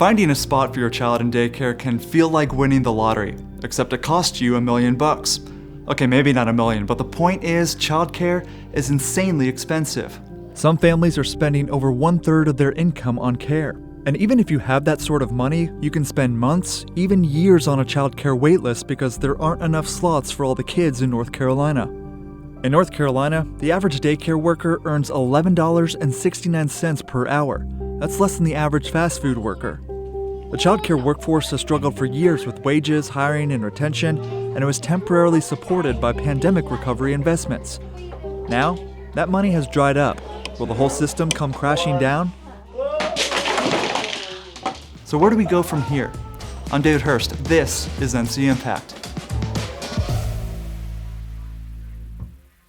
Finding a spot for your child in daycare can feel like winning the lottery, except it costs you $1 million. Okay, maybe not $1 million, but the point is childcare is insanely expensive. Some families are spending over 1/3 of their income on care. And even if you have that sort of money, you can spend months, even years on a childcare waitlist because there aren't enough slots for all the kids in North Carolina. In North Carolina, the average daycare worker earns $11.69 per hour. That's less than the average fast food worker. The childcare workforce has struggled for years with wages, hiring, and retention, and it was temporarily supported by pandemic recovery investments. Now, that money has dried up. Will the whole system come crashing down? So where do we go from here? I'm David Hurst. This is ncIMPACT.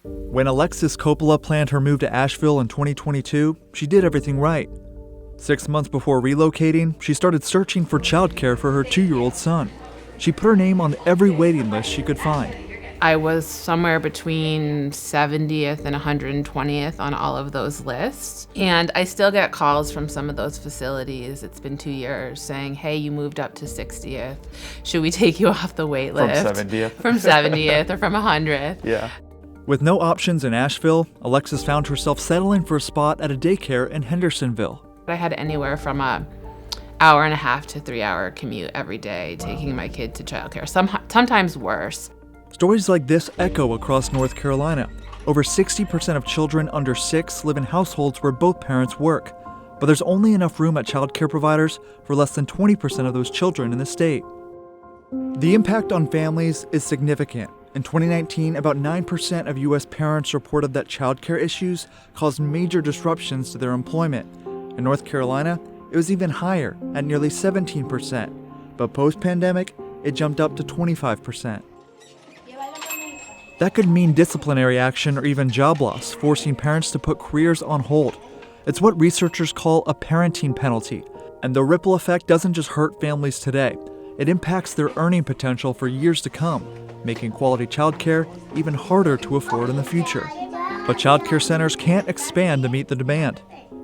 When Alexis Coppola planned her move to Asheville in 2022, she did everything right. 6 months before relocating, she started searching for childcare for her 2-year-old son. She put her name on every waiting list she could find. I was somewhere between 70th and 120th on all of those lists. And I still get calls from some of those facilities. It's been 2 years saying, hey, you moved up to 60th. Should we take you off the wait list? From 70th? From 70th or from 100th. Yeah. With no options in Asheville, Alexis found herself settling for a spot at a daycare in Hendersonville. I had anywhere from an hour and a half to 3-hour commute every day taking my kid to childcare, sometimes worse. Stories like this echo across North Carolina. Over 60% of children under 6 live in households where both parents work, but there's only enough room at childcare providers for less than 20% of those children in the state. The impact on families is significant. In 2019, about 9% of U.S. parents reported that childcare issues caused major disruptions to their employment. In North Carolina, it was even higher, at nearly 17%, but post-pandemic, it jumped up to 25%. That could mean disciplinary action or even job loss, forcing parents to put careers on hold. It's what researchers call a parenting penalty, and the ripple effect doesn't just hurt families today, it impacts their earning potential for years to come, making quality childcare even harder to afford in the future. But childcare centers can't expand to meet the demand.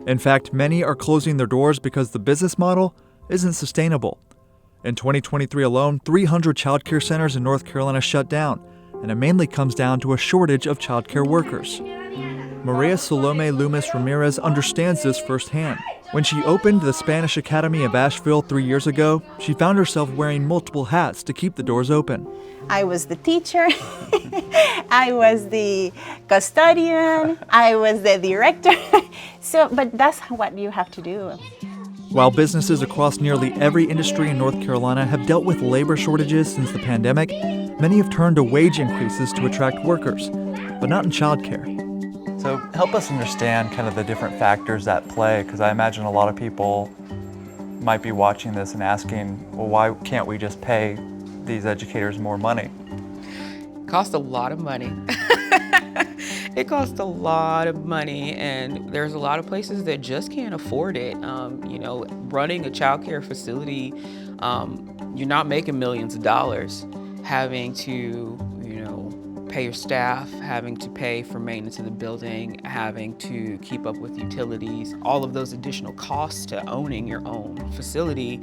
In fact, many are closing their doors because the business model isn't sustainable. In 2023 alone, 300 childcare centers in North Carolina shut down, and it mainly comes down to a shortage of childcare workers. Maria Salome Loomis Ramirez understands this firsthand. When she opened the Spanish Academy of Asheville 3 years ago, she found herself wearing multiple hats to keep the doors open. I was the teacher, I was the custodian, I was the director. But that's what you have to do. While businesses across nearly every industry in North Carolina have dealt with labor shortages since the pandemic, many have turned to wage increases to attract workers, but not in childcare. So help us understand kind of the different factors at play, because I imagine a lot of people might be watching this and asking, well, why can't we just pay these educators more money? It costs a lot of money. It costs a lot of money, and there's a lot of places that just can't afford it. Running a childcare facility, you're not making millions of dollars. Having to, pay your staff, having to pay for maintenance of the building, having to keep up with utilities, all of those additional costs to owning your own facility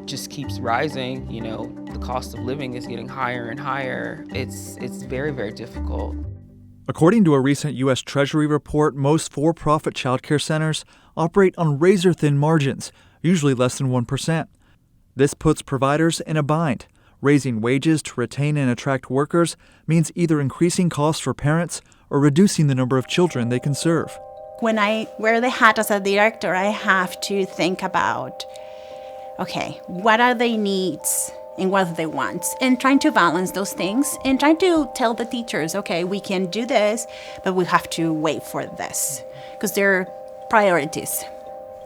just keeps rising. The cost of living is getting higher and higher. It's very, very difficult. According to a recent U.S. Treasury report, most for-profit childcare centers operate on razor-thin margins, usually less than 1%. This puts providers in a bind. Raising wages to retain and attract workers means either increasing costs for parents or reducing the number of children they can serve. When I wear the hat as a director, I have to think about, okay, what are their needs and what are they want? And trying to balance those things and trying to tell the teachers, okay, we can do this, but we have to wait for this because they're priorities.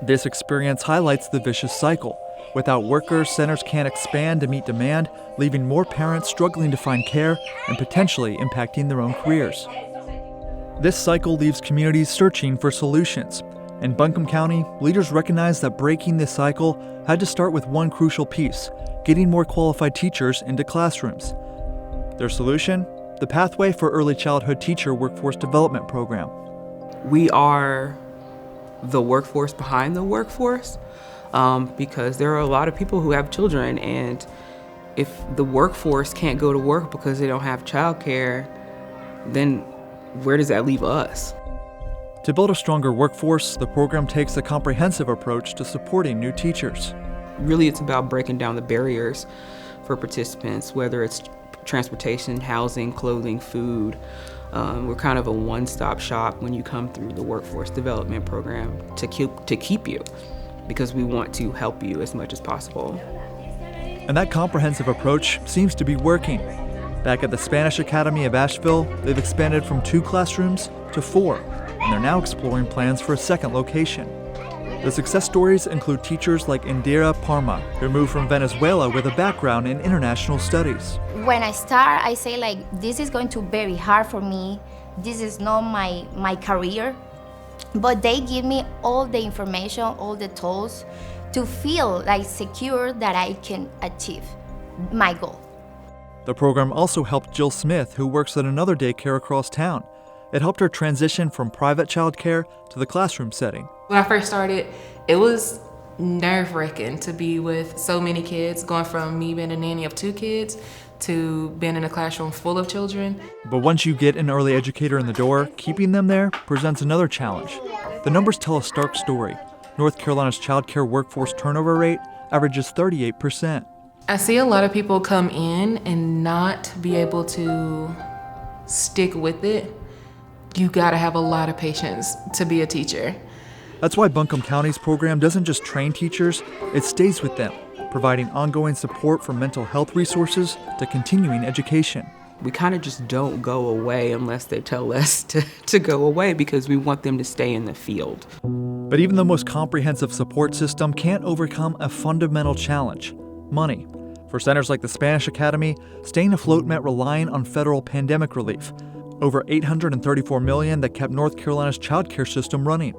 This experience highlights the vicious cycle. Without workers, centers can't expand to meet demand, leaving more parents struggling to find care and potentially impacting their own careers. This cycle leaves communities searching for solutions. In Buncombe County, leaders recognize that breaking this cycle had to start with one crucial piece: getting more qualified teachers into classrooms. Their solution? The Pathway for Early Childhood Teacher Workforce Development Program. We are the workforce behind the workforce. because there are a lot of people who have children, and if the workforce can't go to work because they don't have childcare, then where does that leave us? To build a stronger workforce, the program takes a comprehensive approach to supporting new teachers. Really, it's about breaking down the barriers for participants, whether it's transportation, housing, clothing, food. We're kind of a one-stop shop when you come through the workforce development program to keep you, because we want to help you as much as possible. And that comprehensive approach seems to be working. Back at the Spanish Academy of Asheville, they've expanded from 2 classrooms to 4, and they're now exploring plans for a second location. The success stories include teachers like Indira Parma, who moved from Venezuela with a background in international studies. When I start, I say like, this is going to be very hard for me. This is not my career. But they give me all the information, all the tools to feel like secure that I can achieve my goal. The program also helped Jill Smith, who works at another daycare across town. It helped her transition from private childcare to the classroom setting. When I first started, it was nerve-wracking to be with so many kids, going from me being a nanny of 2 kids to being in a classroom full of children. But once you get an early educator in the door, keeping them there presents another challenge. The numbers tell a stark story. North Carolina's childcare workforce turnover rate averages 38%. I see a lot of people come in and not be able to stick with it. You gotta have a lot of patience to be a teacher. That's why Buncombe County's program doesn't just train teachers, it stays with them, providing ongoing support from mental health resources to continuing education. We kind of just don't go away unless they tell us to go away, because we want them to stay in the field. But even the most comprehensive support system can't overcome a fundamental challenge: money. For centers like the Spanish Academy, staying afloat meant relying on federal pandemic relief, over $834 million that kept North Carolina's childcare system running.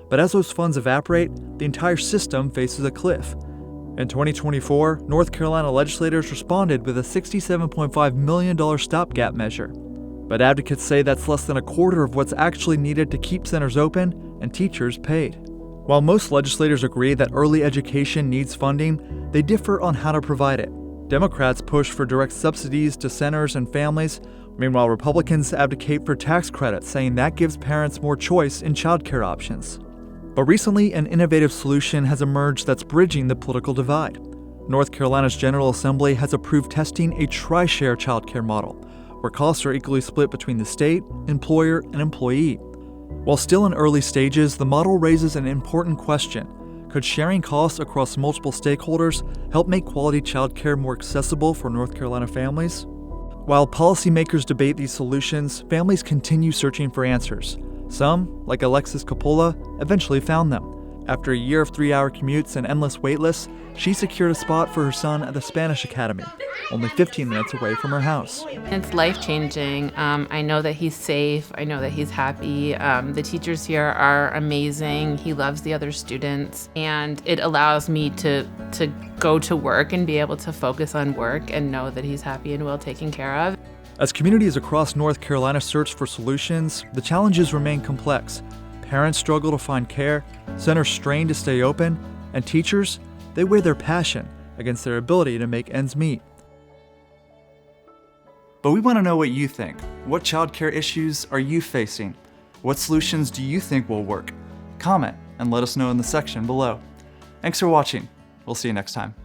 But as those funds evaporate, the entire system faces a cliff. In 2024, North Carolina legislators responded with a $67.5 million stopgap measure. But advocates say that's less than a quarter of what's actually needed to keep centers open and teachers paid. While most legislators agree that early education needs funding, they differ on how to provide it. Democrats push for direct subsidies to centers and families. Meanwhile, Republicans advocate for tax credits, saying that gives parents more choice in childcare options. But recently, an innovative solution has emerged that's bridging the political divide. North Carolina's General Assembly has approved testing a tri-share childcare model, where costs are equally split between the state, employer, and employee. While still in early stages, the model raises an important question. Could sharing costs across multiple stakeholders help make quality childcare more accessible for North Carolina families? While policymakers debate these solutions, families continue searching for answers. Some, like Alexis Coppola, eventually found them. After a year of 3-hour commutes and endless wait lists, she secured a spot for her son at the Spanish Academy, only 15 minutes away from her house. It's life-changing. I know that he's safe. I know that he's happy. The teachers here are amazing. He loves the other students. And it allows me to go to work and be able to focus on work and know that he's happy and well taken care of. As communities across North Carolina search for solutions, the challenges remain complex. Parents struggle to find care, centers strain to stay open, and teachers, they weigh their passion against their ability to make ends meet. But we want to know what you think. What childcare issues are you facing? What solutions do you think will work? Comment and let us know in the section below. Thanks for watching. We'll see you next time.